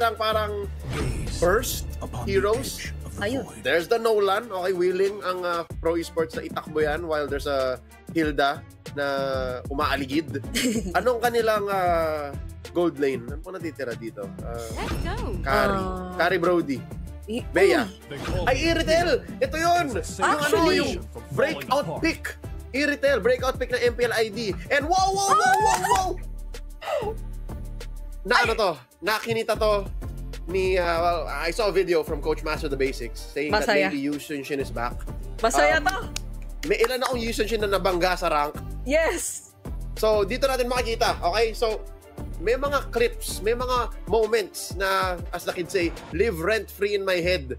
natitirang parang burst heroes. Ayun. There's the Nolan. Okay, willing ang Pro Esports na itakbo yan while there's a Hilda na umaaligid. Anong kanilang gold lane? Ano po natitira dito? Let's go. Kari Brody. Bea. Ay, Iritel! Ito yun! Actually, yung breakout pick. Iritel, breakout pick ng MPL ID. And wow! Na ano to? Nakinita to ni, I saw a video from Coach Master the Basics saying Masaya. that maybe Yu Xunshin is back. Masaya to. May ilan akong Yu Xunshin na nabangga sa rank. Yes. So, dito natin makikita. Okay? So, may mga clips, may mga moments na, as the kids say, live rent-free in my head.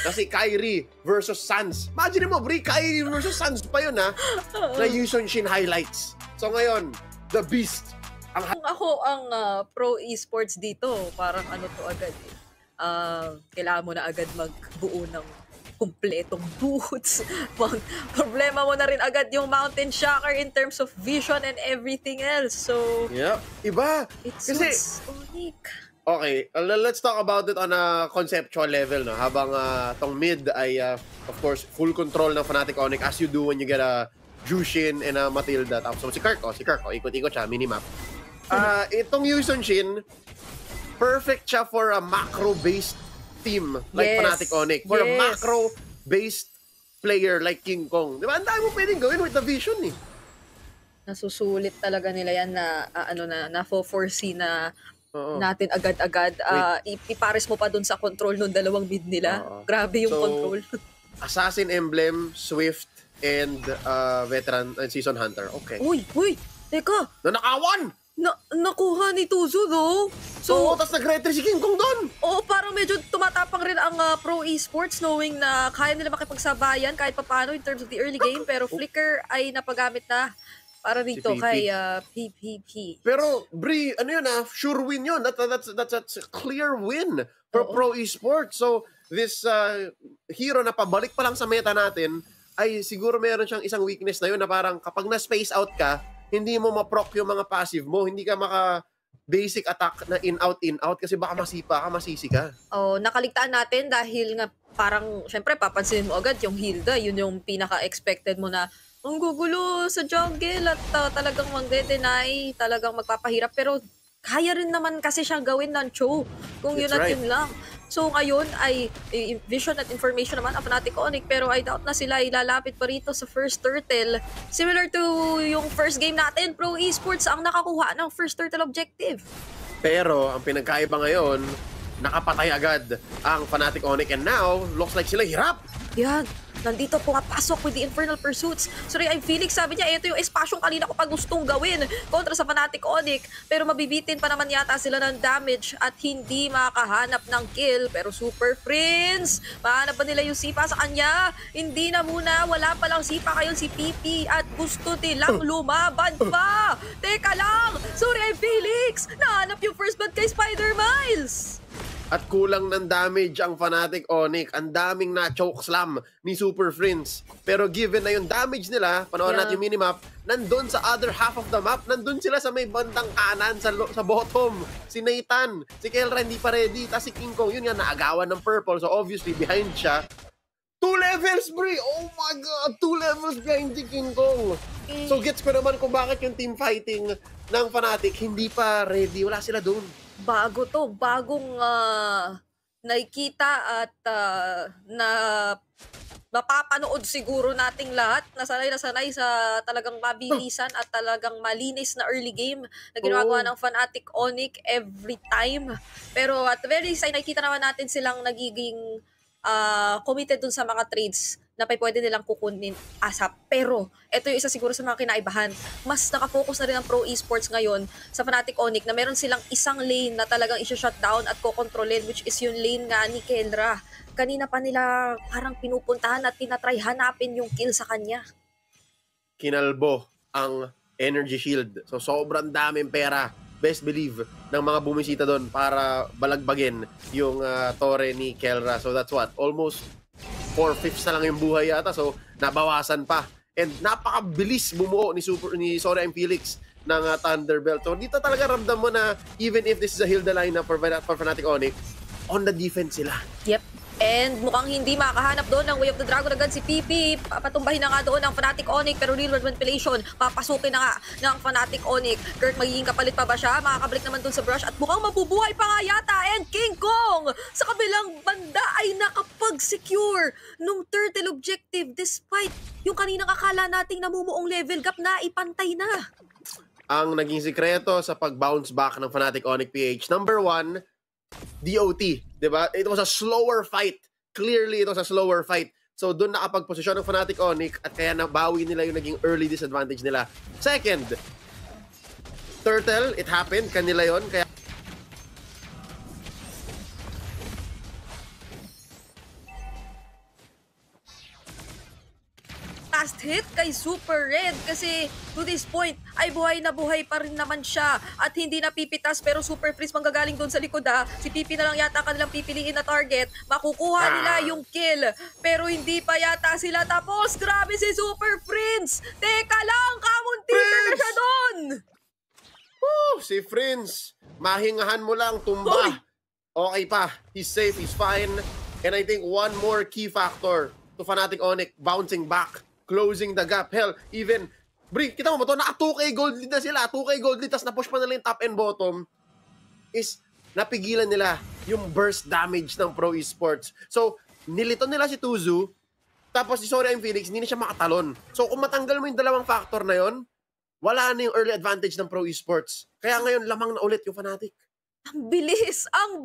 Kasi Kyrie versus Suns. Imagine mo, Bri, Kyrie versus Suns pa yun, ha? Na Yu Xunshin highlights. So, ngayon, The Beast. Kung ako ang pro esports dito, parang ano to agad eh. Kailangan mo na agad magbuo ng kumpletong boots. Problema mo na rin agad yung Mountain Shocker in terms of vision and everything else. So, yeah, iba. It Kasi, suits Onic. okay, let's talk about it on a conceptual level, no? Habang tong mid ay, of course, full control ng Fnatic Onic as you do when you get a Jushin and a Matilda. Tapos si Kirk, ikot-ikot siya, minimap. Itong Yu Xunshin, perfect siya for a macro-based team like Fnatic Onic. For a macro-based player like King Kong. Di ba? Ang dami mo pwedeng gawin with the vision eh. Nasusulit talaga nila yan na na-foresee na natin agad-agad. Ipares mo pa dun sa control ng dalawang mid nila. Grabe yung control. Assassin Emblem, Swift, and Veteran and Season Hunter. Okay. Uy! Teka! Nanakawan! Nakuha ni Tuzo, no? So, tapos nag-retry si King Kong doon. Oo, parang medyo tumatapang rin ang pro esports knowing na kaya nila makipagsabayan kahit papano in terms of the early game. Pero Flicker ay napagamit na para rito Si kay PPP. Pero, Bri, ano yun sure win yun. That's a clear win for pro esports. So, this hero na pabalik pa lang sa meta natin, ay siguro meron siyang isang weakness na yun na parang kapag na-space out ka, hindi mo ma-proc yung mga passive mo, hindi ka maka-basic attack na in-out kasi baka masipa ka, masisi ka. Nakaligtaan natin dahil nga parang, syempre, papansin mo agad yung Hilda, yun yung pinaka-expected mo na ang gugulo sa jungle at talagang magde-deny, talagang magpapahirap. Pero kaya rin naman kasi siyang gawin ng Cho kung yun at yun lang. So ngayon ay vision at information naman ang Fnatic Onic, pero I doubt na sila ilalapit pa rito sa first turtle. Similar to yung first game natin, Pro Esports ang nakakuha ng first turtle objective. Pero ang pinagkaiba ngayon, nakapatay agad ang Fnatic Onic and now, looks like sila hirap. Yan. Nandito pumapasok with the Infernal Pursuits. Sorry, I'm Felix. Sabi niya, ito yung espasyong kanina ko pa gustong gawin kontra sa Fnatic Onic. Pero mabibitin pa naman yata sila ng damage at hindi makakahanap ng kill. Pero Super Prince, mahanap ba nila yung sipa sa kanya? Hindi na muna. Wala palang sipa kayo si PP at gusto nilang lumaban pa. Teka lang. Sorry, I'm Felix. Nahanap yung first blood kay Spider Miles. At kulang ng damage ang Fnatic Onic. Ang daming na-choke slam ni Super Prince. Pero given na yung damage nila, panoorin natin yung minimap, nandun sa other half of the map, nandun sila sa may bandang kanan, sa bottom. Si Nathan, si Kelra hindi pa ready, tapos si King Kong, yun nga, naagawan ng purple. So obviously, behind siya, 2 levels, Bri! Oh my God! 2 levels behind si King Kong. So gets ko naman kung bakit yung team fighting ng Fnatic hindi pa ready. Wala sila dun. Bago to, bagong nakikita at na mapapanood siguro nating lahat. Nasanay sa talagang mabilisan at talagang malinis na early game na ginagawa ng Fnatic Onic every time. Pero at the very least ay nakikita naman natin silang nagiging committed dun sa mga trades na pwede nilang kukunin ASAP. Pero, ito yung isa siguro sa mga kinaibahan. Mas nakafocus na rin ang Pro Esports ngayon sa Fnatic Onic na meron silang isang lane na talagang i-shutdown at kokontrolin, which is yung lane nga ni Kelra. Kanina pa nila parang pinupuntahan at tinatry hanapin yung kill sa kanya. Kinalbo ang energy shield. So, sobrang daming pera. Best believe ng mga bumisita doon para balagbagin yung torre ni Kelra. So, that's what? Almost 4/5 na lang yung buhay yata. So, nabawasan pa. And napakabilis bumuo ni Sorry I'm Felix ng Thunderbelt. So dito talaga ramdam mo na even if this is a Hilda lineup for Fnatic Onyx, on the defense sila. Yep. And mukhang hindi makahanap doon ng Way of the Dragon agad si PP. Papatumbahin na nga doon ng Fnatic Onyx, pero real world manipulation, papasukin na nga ng Fnatic Onyx. Kurt, magiging kapalit pa ba siya? Makakabalik naman doon sa brush at mukhang mabubuhay pa nga yata. And King Kong sa kabilang banda ay nakapag-secure nung turtle objective despite yung kaninang akala nating namumuong level gap na ipantay na. Ang naging sikreto sa pag-bounce back ng Fnatic Onyx PH, number 1, DOT, diba? It was a slower fight. Clearly, it was a slower fight. So, doon nakapag-posisyon ng Fnatic Onyx at kaya nabawi nila yung naging early disadvantage nila. Second, Turtle, it happened. Kanila yon. Kaya last hit kay Super Red kasi to this point ay buhay na buhay pa rin naman siya at hindi napipitas pero Super Freeze manggagaling doon sa likod si Pipi na lang yata kanilang pipiliin na target, makukuha nila yung kill pero hindi pa yata sila tapos. Grabe si Super Prince, teka lang, kamunti na siya doon. Si Prince, mahingahan mo lang, tumba. Okay pa, he's safe, he's fine. And I think one more key factor to Fnatic Onyx bouncing back, closing the gap. Hell, even, Bri, kita mo ba ito? Naka 2K gold lead na sila. 2K gold lead, tapos na-push pa nila yung top and bottom. Is, napigilan nila yung burst damage ng Pro Esports. So, nilito nila si Tuzu, tapos si Sorry I'm Felix, hindi na siya makatalon. So, kung matanggal mo yung dalawang factor na yon, wala na yung early advantage ng Pro Esports. Kaya ngayon, lamang na ulit yung Fnatic. Ang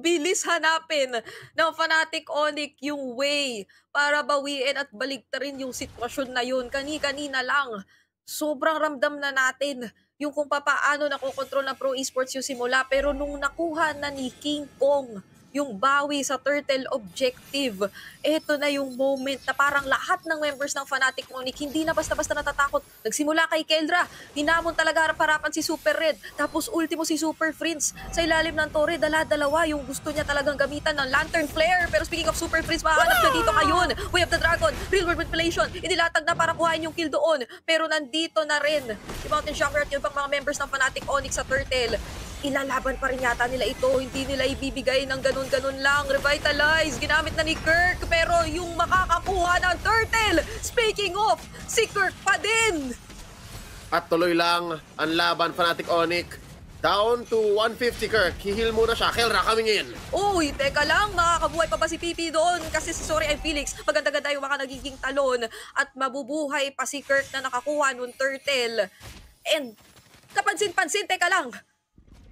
bilis hanapin ng Fnatic Onyx yung way para bawiin at baligtarin yung sitwasyon na yun. Kani-kanina lang, sobrang ramdam na natin yung kung paano nakokontrol ng Pro Esports yung simula. Pero nung nakuha na ni King Kong yung bawi sa turtle objective, eto na yung moment na parang lahat ng members ng Fnatic Onyx hindi na basta-basta natatakot. Nagsimula kay Keldra, hinamon talaga harap-harapan si Super Red, tapos ultimo si Super Prince sa ilalim ng torre, dala-dalawa yung gusto niya talagang gamitan ng Lantern Flare. Pero speaking of Super Prince, makahanap siya dito ngayon. Way of the Dragon, real world manipulation, inilatag na para kuhain yung kill doon, pero nandito na rin si Mountain Shocker at yung ibang mga members ng Fnatic Onyx sa turtle. Ilalaban pa rin yata nila ito, hindi nila ibibigay ng ganun-ganun lang. Revitalize, ginamit na ni Kirk, pero yung makakakuha ng turtle, speaking of, si Kirk pa din. At tuloy lang ang laban, Fnatic Onyx. Down to 150 Kirk. Hihil muna siya. Kelra, kami ngayon. Uy, teka lang, makakabuhay pa ba si Pipi doon? Kasi si Sorry I'm Felix, maganda-ganda yung mga nagiging talon at mabubuhay pa si Kirk na nakakuha ng turtle. And kapansin-pansin, teka lang,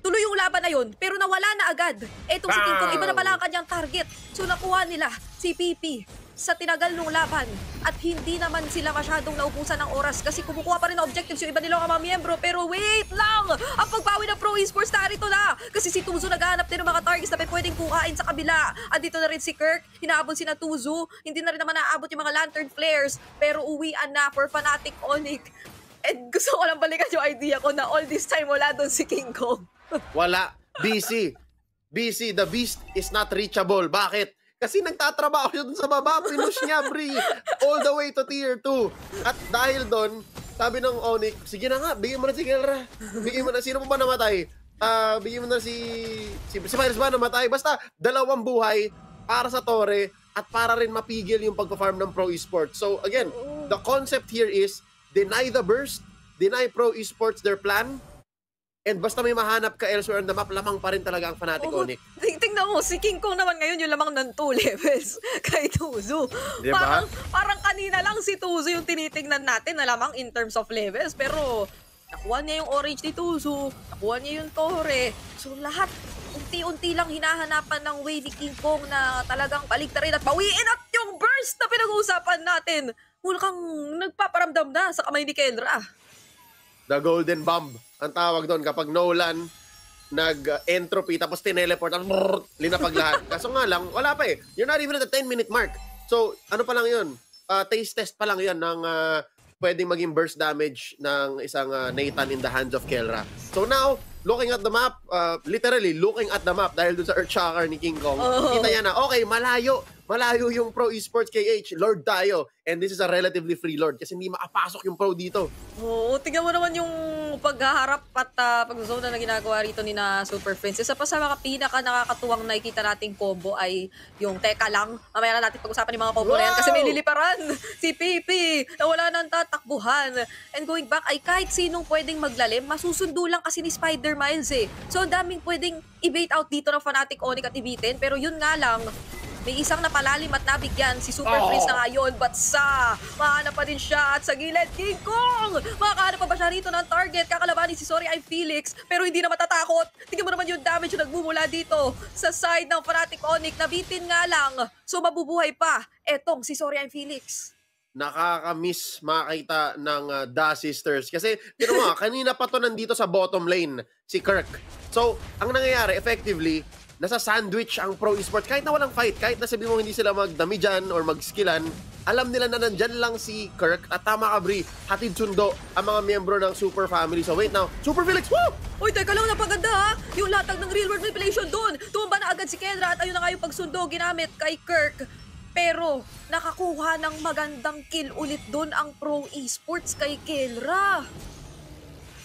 tuloy yung laban na yun, pero nawala na agad. Etong si King Kong, iba na pala ang kanyang target. So nakuha nila si PP sa tinagal ng laban at hindi naman sila masyadong naubusan ng oras kasi kumukuha pa rin ng objectives yung iba nilang mga miyembro. Pero wait lang! Ang pagbawi ng Pro Esports narito na! Kasi si Tuzo naghahanap din ng mga targets na pwedeng kuhain sa kabila. At dito na rin si Kirk, hinahabol si na Tuzo. Hindi na rin naman naabot yung mga Lantern Flares, pero uwian na for Fnatic Onyx. And gusto ko lang balikan yung idea ko na all this time wala doon si King Kong. Wala. BC, the beast is not reachable. Bakit? Kasi nagtatrabaho siya dun sa baba. Pinush niya, Bri. All the way to tier 2. At dahil doon, sabi ng Onyx, sige na nga, bigyan mo na si Kelra. Bigyan mo na, sino pa ba namatay? Bigyan mo na si Virus ba namatay? Basta, 2 buhay para sa Torre at para rin mapigil yung pagpa-farm ng Pro Esports. So again, the concept here is deny the burst, deny Pro Esports their plan, and basta may mahanap ka elsewhere on the map, lamang pa rin talaga ang Fnatic Onyx. Tingnan mo, si King Kong naman ngayon yung lamang ng 2 levels kay Tuzo. Diba? Parang kanina lang si Tuzo yung tinitingnan natin na lamang in terms of levels. Pero nakuha niya yung orange ni Tuzo, nakuha niya yung torre. So lahat, unti-unti lang hinahanapan ng way ni King Kong na talagang baligtarin at bawiin at yung burst na pinag-uusapan natin. Mula kang nagpaparamdam na sa kamay ni Keldra. The Golden Bomb ang tawag doon kapag Nolan nag-entropy tapos tineleport at linapag lahat. Kaso nga lang, wala pa eh. You're not even at the 10-minute mark. So, ano pa lang yun? Taste test pa lang yun ng pwedeng maging burst damage ng isang Nathan in the hands of Kelra. So now, looking at the map, literally looking at the map dahil dun sa Earthshocker ni King Kong, kita niya na, okay, malayo malayo yung Pro Esports KH. Lord tayo. And this is a relatively free Lord kasi hindi makapasok yung Pro dito. Oo, tingnan mo naman yung paghaharap at pag-zone na ginagawa rito ni na Super Friends. Isa pa sa mga pinaka nakakatuwang nakikita nating combo ay yung teka lang. Mamaya na natin pag-usapan yung mga combo na yan kasi may liliparan si Pipi na wala nang tatakbuhan. And going back ay kahit sinong pwedeng maglalim, masusundo lang kasi ni Spider Miles eh. So ang daming pwedeng i-bait out dito ng Fnatic Onyx at ibitin. Pero yun nga lang, may isang napalalim at nabigyan si Super Prince na ngayon, but mahanap pa din siya at sa gilid, King Kong! Makahanap pa ba siya rito ng target? Kakalabanin si Sorry I'm Felix, pero hindi na matatakot. Tingnan mo naman yung damage na nagmumula dito sa side ng Fnatic Onyx. Nabitin nga lang, so mabubuhay pa etong si Sorry I'm Felix. Nakaka-miss makita ng Da Sisters. Kasi, kanina pa to nandito sa bottom lane, si Kirk. So, ang nangyayari, effectively, nasa sandwich ang Pro Esports. Kahit na walang fight, kahit na sabi mo hindi sila magdami dyan or mag-skillan, alam nila na nandyan lang si Kirk. At tama ka, Bri, hatid sundo ang mga miyembro ng Super Family. So wait now, Super Felix, woo! Uy, teka lang, napaganda ha! Yung latag ng real world manipulation doon. Tumba na agad si Kendra at ayun na nga yung pagsundo ginamit kay Kirk. Pero nakakuha ng magandang kill ulit doon ang Pro Esports kay Kendra.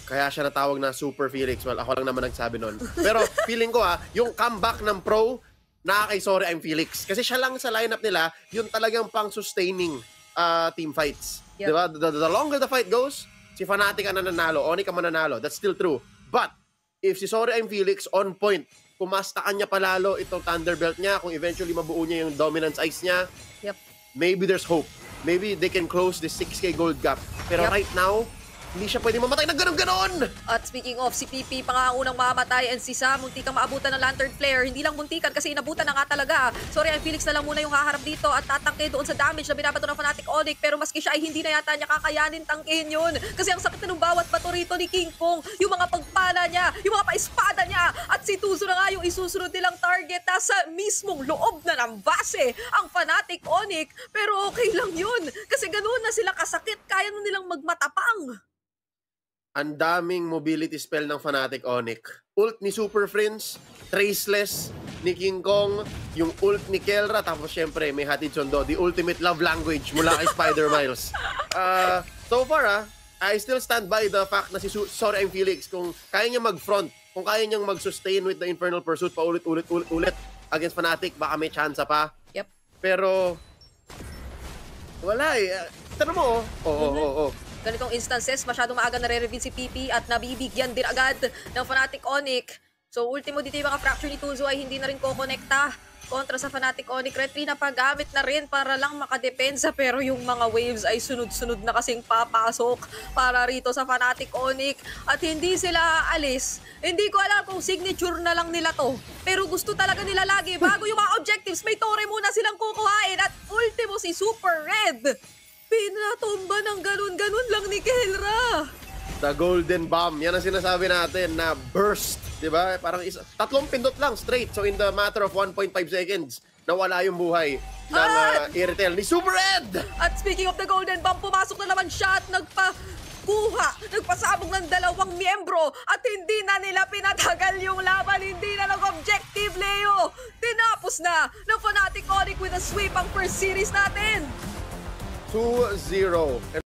Kaya siya natawag na Super Felix. Well, ako lang naman nagsabi nun. Pero feeling ko yung comeback ng Pro na kay Sorry I'm Felix. Kasi siya lang sa lineup nila, yung talagang pang-sustaining team fights. Yep. Diba? The longer the fight goes, si Fnatic ang nananalo, Onyx ang mananalo. That's still true. But, if si Sorry I'm Felix on point, pumastakan niya palalo itong Thunderbelt niya, kung eventually mabuo niya yung dominance ice niya, maybe there's hope. Maybe they can close the 6K gold gap. Pero right now, hindi siya pwede mamatay ng ganon-ganon! At speaking of, si Pipi pa nga unang mamatay and si Sam, muntikang maabutan ng Lantern Flare. Hindi lang muntikan kasi inabutan na nga talaga. Sorry, ang Felix na lang muna yung haharap dito at tatangke doon sa damage na binabato ng Fnatic Onyx. Pero maski siya ay hindi na yata niya kakayanin tangkihin yun. Kasi ang sakit na ng bawat bato rito ni King Kong, yung mga pagpala niya, yung mga paespada niya, at si Tuzo na nga yung isusunod nilang target nasa mismong loob na ng base ang Fnatic Onyx. Pero okay lang yun kasi ganoon na sila kasakit, kaya na nilang magmatapang. Ang daming mobility spell ng Fnatic Onyx. Ult ni Super Friends, Traceless ni King Kong, yung ult ni Kelra, tapos syempre may hatid sundo, the ultimate love language mula kay Spider Miles. So far, I still stand by the fact na si Sorry I'm Felix, kung kaya niya mag-front, kung kaya niyang mag-sustain with the Infernal Pursuit pa ulit against Fnatic, baka may chance pa. Yep. Pero, wala eh. Tanong mo, Ganitong instances, masyadong maaga nare-reveal si Pipi at nabibigyan din agad ng Fnatic Onyx. So, ultimo dito yung mga fracture ni Tuzo ay hindi na rin kokonekta kontra sa Fnatic Onyx. Red 3 na paggamit na rin para lang makadepensa, pero yung mga waves ay sunod-sunod na kasing papasok para rito sa Fnatic Onyx at hindi sila aalis. Hindi ko alam kung signature na lang nila to, pero gusto talaga nila lagi bago yung mga objectives, may tore muna silang kukuhain at ultimo si Super Red. Pinatumba ng ganun-ganun lang ni Kelra. The Golden Bomb. Yan ang sinasabi natin na burst. Diba? Parang tatlong pindot lang straight. So in the matter of 1.5 seconds, nawala yung buhay ng Irtel ni Super Red. At speaking of the Golden Bomb, pumasok na naman siya at nagpasabog ng dalawang miyembro at hindi na nila pinatagal yung laban. Hindi na nag-objective, Leo. Tinapos na ng Fnatic Onyx with a sweep ang first series natin. 2-0.